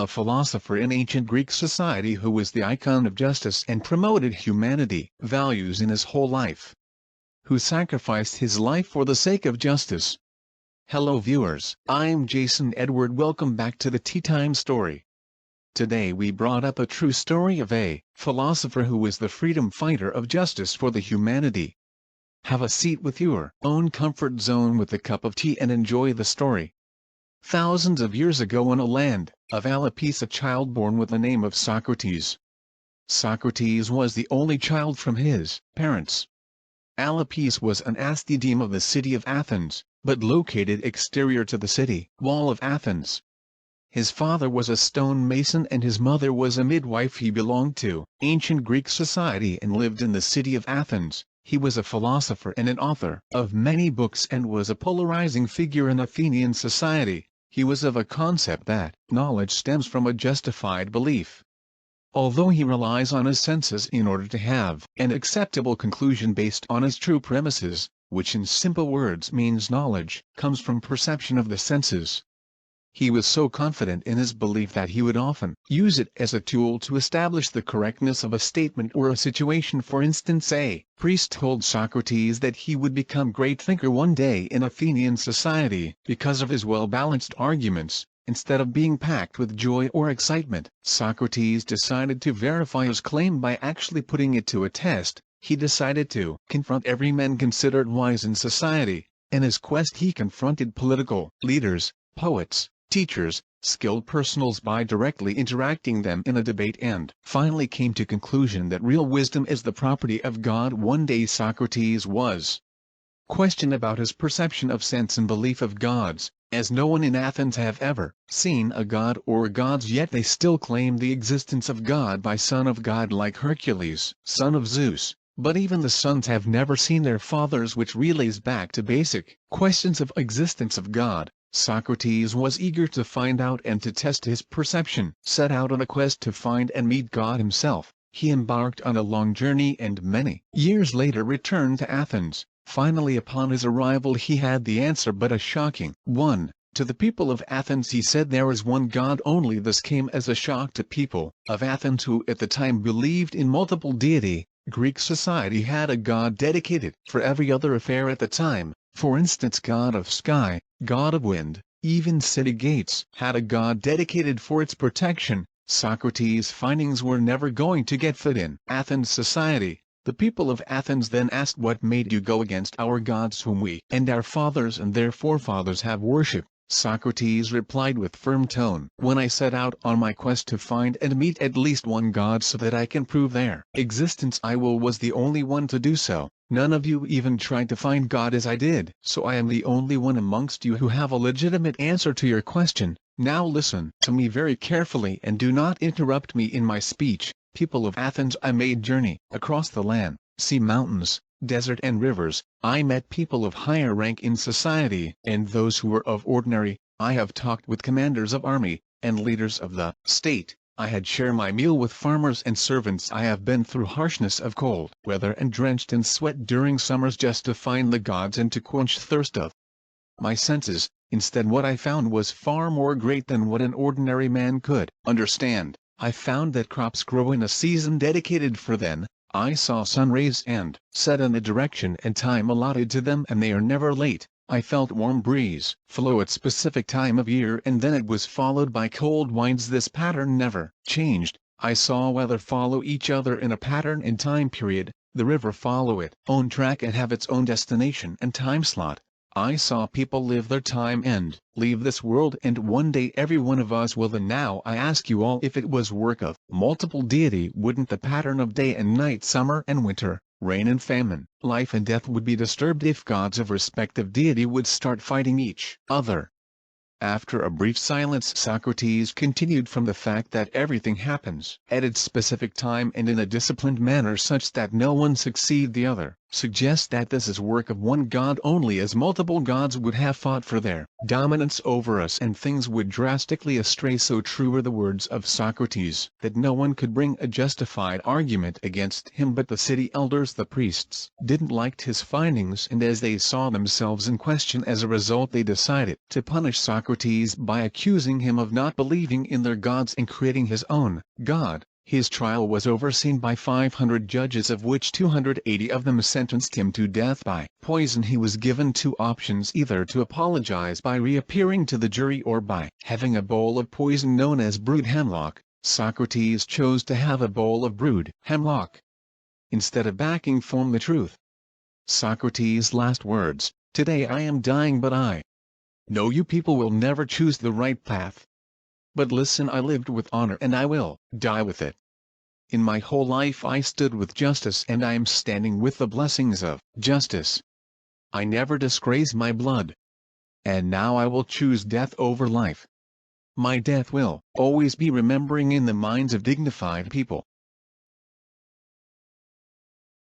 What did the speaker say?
a philosopher in ancient Greek society who was the icon of justice and promoted humanity values in his whole life, who sacrificed his life for the sake of justice. Hello viewers, I'm Jason Edward. Welcome back to the Tea Time Story. Today we brought up a true story of a philosopher who was the freedom fighter of justice for the humanity. Have a seat with your own comfort zone with a cup of tea and enjoy the story. Thousands of years ago in a land of Alapis, a child born with the name of Socrates. Socrates was the only child from his parents. Alapis was an astideme of the city of Athens, but located exterior to the city wall of Athens. His father was a stone mason and his mother was a midwife. He belonged to ancient Greek society and lived in the city of Athens. He was a philosopher and an author of many books and was a polarizing figure in Athenian society. He was of a concept that knowledge stems from a justified belief. Although he relies on his senses in order to have an acceptable conclusion based on his true premises, which in simple words means knowledge comes from perception of the senses. He was so confident in his belief that he would often use it as a tool to establish the correctness of a statement or a situation. For instance, a priest told Socrates that he would become great thinker one day in Athenian society because of his well-balanced arguments. Instead of being packed with joy or excitement, Socrates decided to verify his claim by actually putting it to a test. He decided to confront every man considered wise in society. In his quest he confronted political leaders, poets, teachers, skilled personals by directly interacting them in a debate and finally came to conclusion that real wisdom is the property of God. One day Socrates was questioned about his perception of sense and belief of gods, as no one in Athens have ever seen a god or gods, yet they still claim the existence of God by son of God like Hercules, son of Zeus. But even the sons have never seen their fathers, which relays back to basic questions of existence of God. Socrates was eager to find out and to test his perception. Set out on a quest to find and meet God himself, he embarked on a long journey and many years later returned to Athens. Finally, upon his arrival he had the answer, but a shocking one. To the people of Athens he said there is one God only. This came as a shock to people of Athens who at the time believed in multiple deity. Greek society had a god dedicated for every other affair at the time. For instance, god of sky, god of wind, even city gates had a god dedicated for its protection. Socrates' findings were never going to get fit in Athens society. The people of Athens then asked, what made you go against our gods whom we and our fathers and their forefathers have worshipped? Socrates replied with firm tone, when I set out on my quest to find and meet at least one god so that I can prove their existence, I was the only one to do so. None of you even tried to find God as I did. So I am the only one amongst you who have a legitimate answer to your question. Now listen to me very carefully and do not interrupt me in my speech. People of Athens, I made journey across the land, sea, mountains, desert and rivers. I met people of higher rank in society and those who were of ordinary. I have talked with commanders of army and leaders of the state. I had shared my meal with farmers and servants. I have been through harshness of cold weather and drenched in sweat during summers just to find the gods and to quench thirst of my senses. Instead, what I found was far more great than what an ordinary man could understand. I found that crops grow in a season dedicated for them. I saw sun rays and set in a direction and time allotted to them, and they are never late. I felt warm breeze flow at specific time of year, and then it was followed by cold winds. This pattern never changed. I saw weather follow each other in a pattern and time period. The river follow its own track and have its own destination and time slot. I saw people live their time and leave this world, and one day every one of us will. And now I ask you all, if it was work of multiple deity, wouldn't the pattern of day and night, summer and winter, rain and famine, life and death would be disturbed if gods of respective deity would start fighting each other? After a brief silence, Socrates continued, from the fact that everything happens at its specific time and in a disciplined manner such that no one succeeds the other, suggests that this is work of one God only, as multiple gods would have fought for their dominance over us and things would drastically astray. So true are the words of Socrates that no one could bring a justified argument against him, but the city elders, the priests, didn't like his findings, and as they saw themselves in question as a result, they decided to punish Socrates by accusing him of not believing in their gods and creating his own god. His trial was overseen by 500 judges, of which 280 of them sentenced him to death by poison. He was given two options: either to apologize by reappearing to the jury or by having a bowl of poison known as brewed hemlock. Socrates chose to have a bowl of brewed hemlock instead of backing from the truth. Socrates' last words: "Today I am dying, but I know you people will never choose the right path. But listen, I lived with honor and I will die with it. In my whole life I stood with justice and I am standing with the blessings of justice. I never disgrace my blood. And now I will choose death over life. My death will always be remembering in the minds of dignified people.